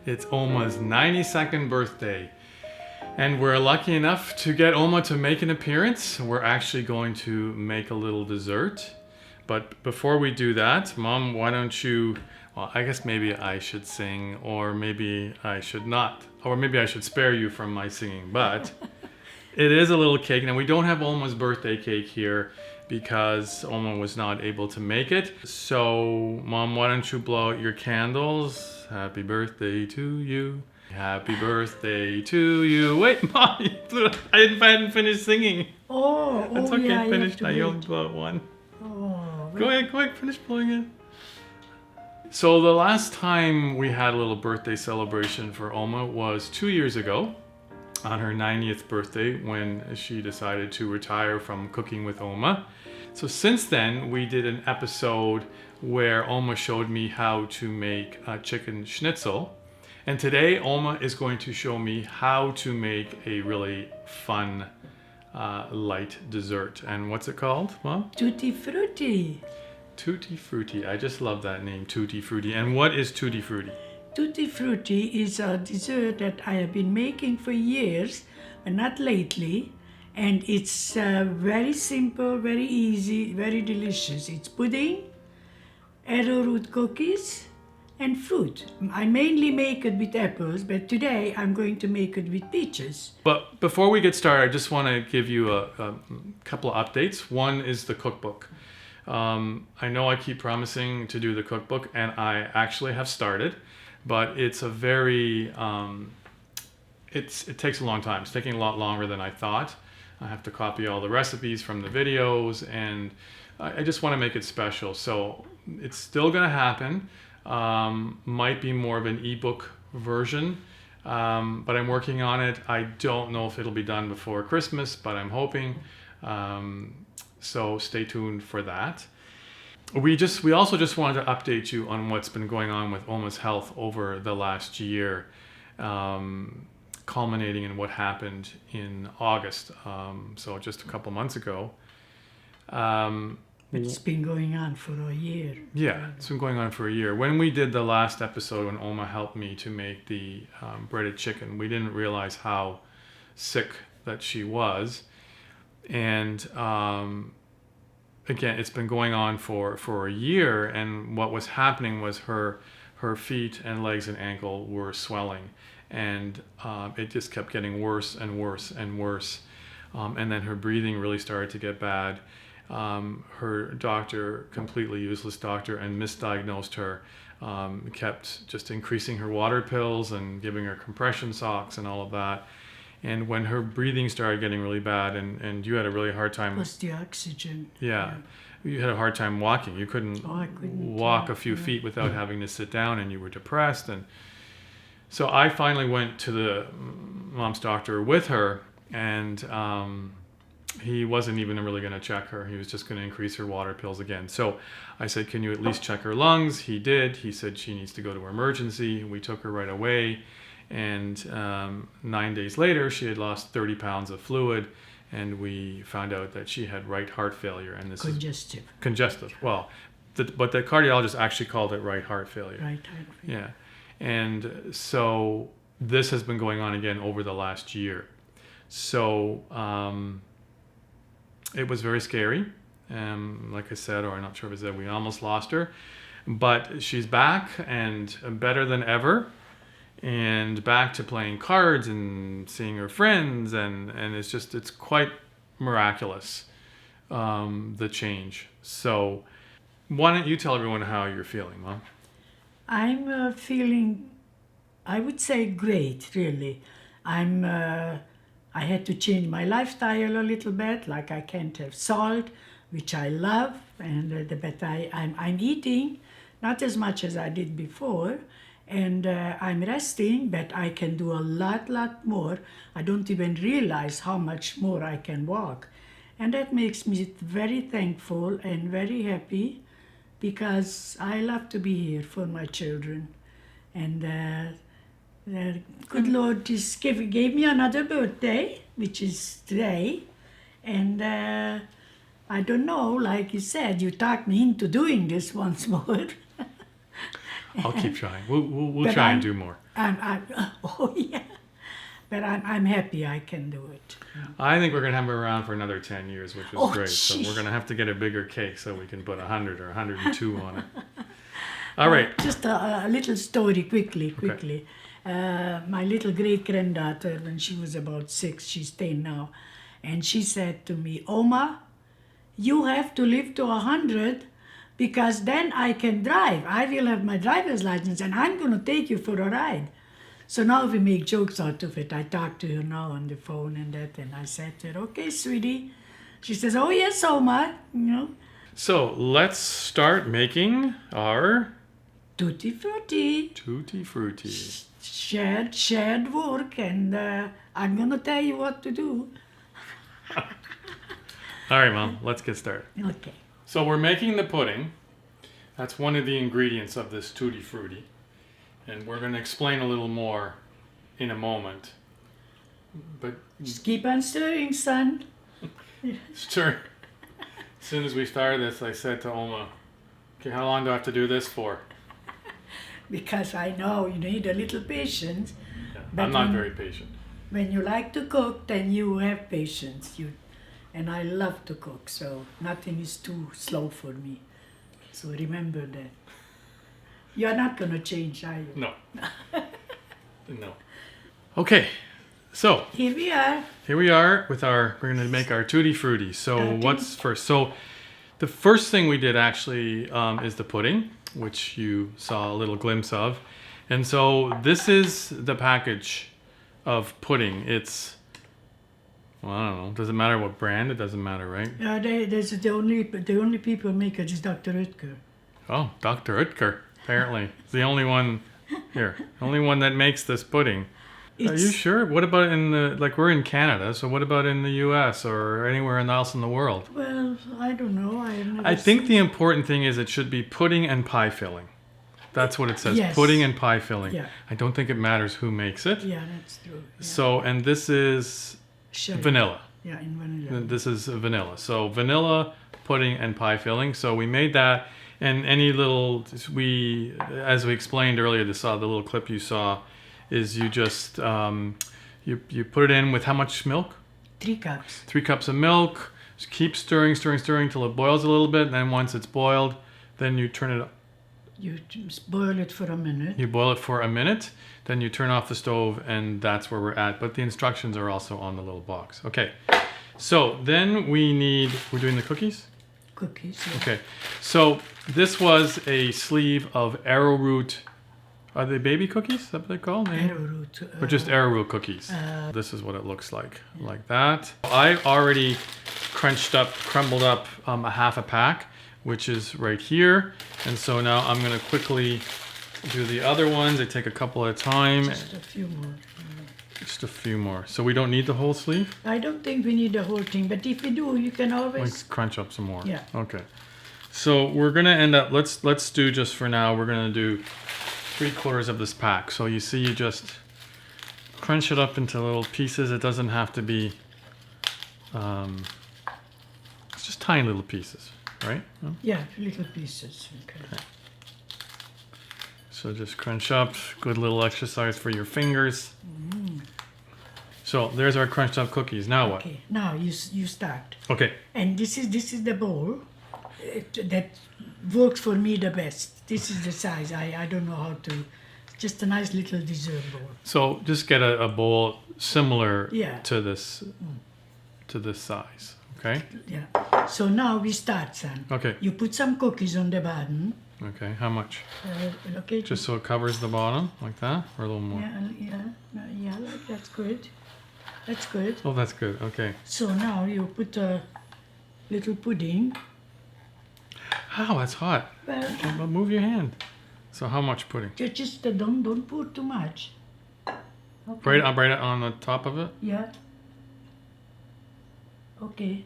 It's Oma's 92nd birthday. And we're lucky enough to get Oma to make an appearance. We're actually going to make a little dessert. But before we do that, Mom, why don't you, well, I guess maybe I should sing, or maybe I should not. Or maybe I should spare you from my singing. But it is a little cake. Now, we don't have Oma's birthday cake here because Oma was not able to make it. So, Mom, why don't you blow out your candles? Happy birthday to you. Happy birthday to you. Wait, Mom, you blew it. I hadn't finished singing. That's okay, yeah, finish now. You only blow out one. Go ahead, finish blowing it. So the last time we had a little birthday celebration for Oma was 2 years ago on her 90th birthday when she decided to retire from cooking with Oma. So since then, we did an episode where Oma showed me how to make a chicken schnitzel. And today, Oma is going to show me how to make a really fun, light dessert. And what's it called, Mom? Tutti Fruitti. Tutti Fruitti. I just love that name, Tutti Fruitti. And what is Tutti Fruitti? Tutti Fruitti is a dessert that I have been making for years, but not lately. And it's very simple, very easy, very delicious. It's pudding, arrowroot cookies, and fruit. I mainly make it with apples, but today I'm going to make it with peaches. But before we get started, I just want to give you a couple of updates. One is the cookbook. I know I keep promising to do the cookbook, and I actually have started, but it's a very, it takes a long time. It's taking a lot longer than I thought. I have to copy all the recipes from the videos, and I just want to make it special. So it's still going to happen. Might be more of an ebook version, but I'm working on it. I don't know if it'll be done before Christmas, but I'm hoping. So stay tuned for that. We also just wanted to update you on what's been going on with Oma's health over the last year, culminating in what happened in August, so just a couple months ago. It's been going on for a year. Yeah, it's been going on for a year. When we did the last episode, when Oma helped me to make the breaded chicken, we didn't realize how sick that she was. And again, it's been going on for a year, and what was happening was her feet and legs and ankle were swelling, and it just kept getting worse and worse and worse. And then her breathing really started to get bad. Her doctor, completely useless doctor, and misdiagnosed her, kept just increasing her water pills and giving her compression socks and all of that. And when her breathing started getting really bad, and you had a really hard time. Plus the oxygen. Yeah. You had a hard time walking. You couldn't, walk a few feet without having to sit down, and you were depressed. And so I finally went to the mom's doctor with her, and he wasn't even really going to check her. He was just going to increase her water pills again. So I said, can you at least check her lungs? He did. He said she needs to go to emergency. We took her right away. And 9 days later, she had lost 30 pounds of fluid. And we found out that she had right heart failure. And this Congestive. is congestive. Well, but the cardiologist actually called it right heart failure. Right heart failure. Yeah. And so this has been going on again over the last year. So it was very scary. Like I said, or I'm not sure if I said, we almost lost her. But she's back and better than ever. And back to playing cards and seeing her friends. And it's quite miraculous, the change. So why don't you tell everyone how you're feeling, Mom? I'm feeling, I would say, great, really. I had to change my lifestyle a little bit, like I can't have salt, which I love, but I'm eating not as much as I did before, and I'm resting, but I can do a lot more. I don't even realize how much more I can walk, and that makes me very thankful and very happy, because I love to be here for my children, and the good Lord just gave me another birthday, which is today, and I don't know, like you said, you talked me into doing this once more. I'll keep trying. We'll But try and do more. Oh yeah, but I'm happy I can do it. I think we're gonna have it around for another 10 years, which is Oh, great. So gee. we're gonna have to get a bigger cake so we can put 100 or 102 on it. All right. Just a little story quickly. My little great-granddaughter, when she was about 6, she's 10 now, and she said to me, Oma, you have to live to 100 because then I can drive. I will have my driver's license and I'm going to take you for a ride. So now we make jokes out of it. I talk to her now on the phone and that, and I said to her, okay, sweetie. She says, oh yes, Oma, So let's start making our Tutti Fruitti. Tutti Fruitti. Shared work, and I'm going to tell you what to do. All right, Mom, let's get started. Okay. So we're making the pudding. That's one of the ingredients of this Tutti Frutti. And we're going to explain a little more in a moment. But Just keep on stirring, son. stir. As soon as we started this, I said to Oma, okay, how long do I have to do this for? Because I know you need a little patience. Yeah, But I'm not when- very patient. When you like to cook, then you have patience. And I love to cook, so nothing is too slow for me. So remember that. You're not going to change, are you? No. No. Okay, so Here we are. here we are with we're going to make our Tutti Frutti. So Tutti. what's first? So the first thing we did actually is the pudding, which you saw a little glimpse of. And so this is the package of pudding. It's, well, I don't know. Does it matter what brand? It doesn't matter, right? There's the only people make it is Dr. Oetker. Oh, Dr. Oetker, apparently. Is the only one here. Only one that makes this pudding. Are you sure? What about we're in Canada, so what about in the US or anywhere else in the world? Well, I don't know. I think the important thing is it should be pudding and pie filling. That's what it says, Yes. pudding and pie filling. Yeah. I don't think it matters who makes it. Yeah, that's true. Yeah. So, and this is Sure. vanilla. Yeah, in vanilla. This is vanilla. So vanilla, pudding, and pie filling. So we made that, and any little, as we explained earlier, the little clip you saw, is you just, you put it in with how much milk? 3 cups. 3 cups of milk. Just keep stirring till it boils a little bit. And then once it's boiled, then you turn it up. You just boil it for a minute. You boil it for a minute, then you turn off the stove, and that's where we're at. But the instructions are also on the little box. Okay, so then we're doing the cookies? Cookies. Yeah. Okay, so this was a sleeve of arrowroot, are they baby cookies? Is that what they're called? Arrowroot. Or just arrowroot cookies. This is what it looks like that. I already crumbled up a half a pack, which is right here. And so now I'm gonna quickly do the other ones. They take a couple at a time. Just a few more. Just a few more. So we don't need the whole sleeve? I don't think we need the whole thing, but if we do, you can always. Let's crunch up some more. Yeah. Okay. So we're gonna end up, let's do just for now, we're gonna do 3/4 of this pack. So you see, you just crunch it up into little pieces. It doesn't have to be, it's just tiny little pieces, right? No? Yeah, little pieces. Okay. So just crunch up, good little exercise for your fingers. So there's our crunched up cookies. Now what? Okay. Now you start. Okay. And this is the bowl that works for me the best. This is the size. I don't know how to. Just a nice little dessert bowl. So just get a bowl similar Yeah. to this size. Okay. Yeah. So now we start, son. Okay. You put some cookies on the bottom. Okay. How much? Okay. Just so it covers the bottom like that, or a little more? Yeah. That's good. That's good. Oh, that's good. Okay. So now you put a little pudding. Ow, that's hot. Well, Move your hand. So how much pudding? just don't pour too much. Okay. Right on the top of it? Yeah. Okay.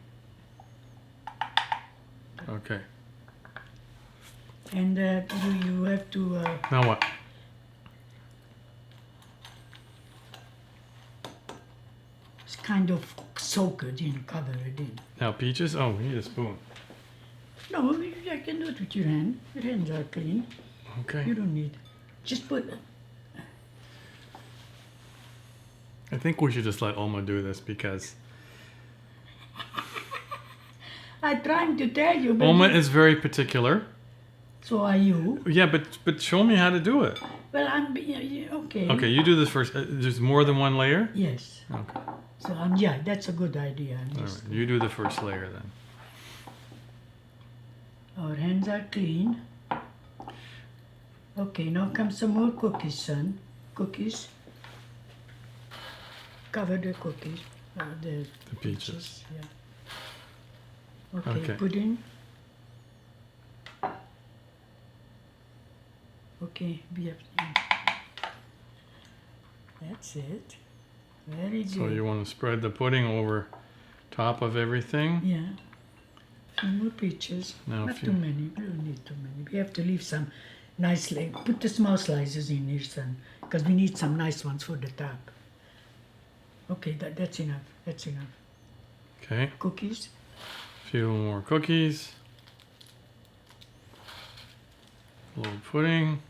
Okay. And you have to. Now what? Kind of soak it in, cover it in. Now peaches? Oh, we need a spoon. No, I can do it with your hand. Your hands are clean. Okay. You don't need. Just put. I think we should just let Oma do this because I'm trying to tell you, but Oma is very particular. so are you. Yeah, but show me how to do it. Well, I'm okay. Okay, you do this first. There's more than one layer? Yes. Okay. So yeah, that's a good idea. All right. You do the first layer then. Our hands are clean. Okay, now come some more cookies, son. Cookies. Cover the cookies. The peaches. Yeah. Okay, Okay. pudding. Okay, that's it. Very good. So you want to spread the pudding over top of everything. Yeah. A few more peaches. Now Not too many. We don't need too many. We have to leave some nice. Put the small slices in here, son, because we need some nice ones for the top. Okay, that's enough. That's enough. Okay. Cookies. A few more cookies. A little pudding.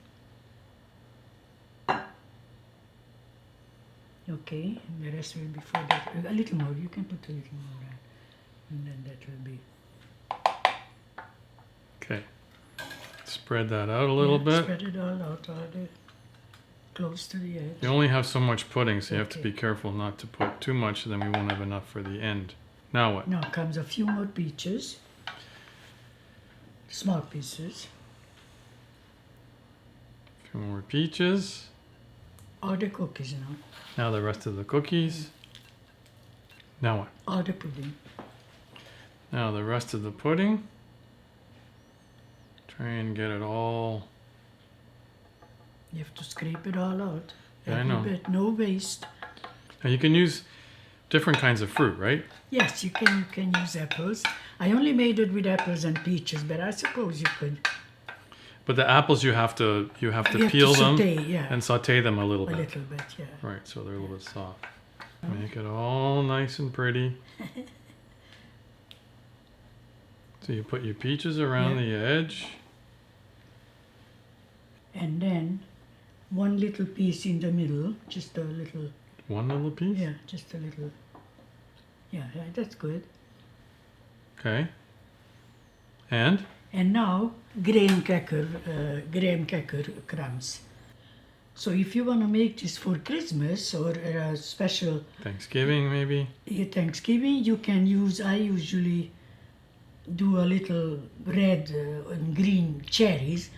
Okay, and the rest will be for that. A little more. You can put a little more, and then that will be. Okay. Spread that out a little bit. Spread it all out, close to the edge. You only have so much pudding, so you have to Okay. be careful not to put too much, then we won't have enough for the end. Now what? Now comes a few more peaches. Small pieces. A few more peaches. All the cookies now. Now the rest of the cookies. Now what? All the pudding. Now the rest of the pudding. Try and get it all. You have to scrape it all out. Yeah, I Every know. bit, no waste. Now you can use different kinds of fruit, right? Yes, you can use apples. I only made it with apples and peaches, but I suppose you could. But the apples you have to You have peel to them saute, yeah. and saute them a little A bit. little bit, yeah. Right, so they're a little bit soft. Make it all nice and pretty. So you put your peaches around Yeah. the edge. And then one little piece in the middle, just a little, One little piece? yeah, just a little. Yeah, that's good. Okay. And? And now graham cracker crumbs. So if you want to make this for Christmas or a special Thanksgiving, maybe? Thanksgiving, you can use. I usually do a little red and green cherries,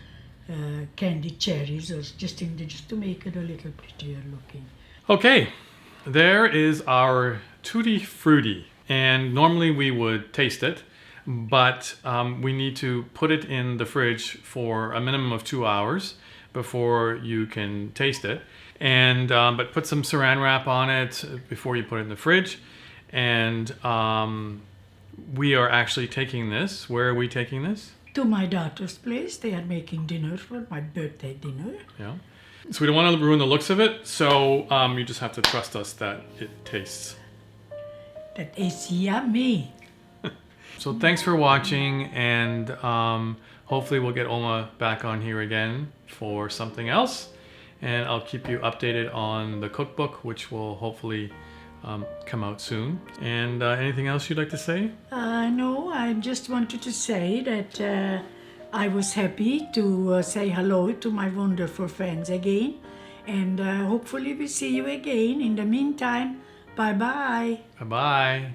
candied cherries, or just to make it a little prettier looking. Okay, there is our Tutti Fruitti. And normally we would taste it, but we need to put it in the fridge for a minimum of 2 hours before you can taste it. And but put some saran wrap on it before you put it in the fridge. And we are actually taking this. Where are we taking this? To my daughter's place, they are making dinner for my birthday dinner. Yeah. So we don't want to ruin the looks of it. So you just have to trust us that it tastes. That is yummy. So thanks for watching, and hopefully we'll get Oma back on here again for something else. And I'll keep you updated on the cookbook, which will hopefully come out soon. And anything else you'd like to say? No, I just wanted to say that I was happy to say hello to my wonderful friends again. And hopefully we see you again. In the meantime, bye-bye. Bye-bye.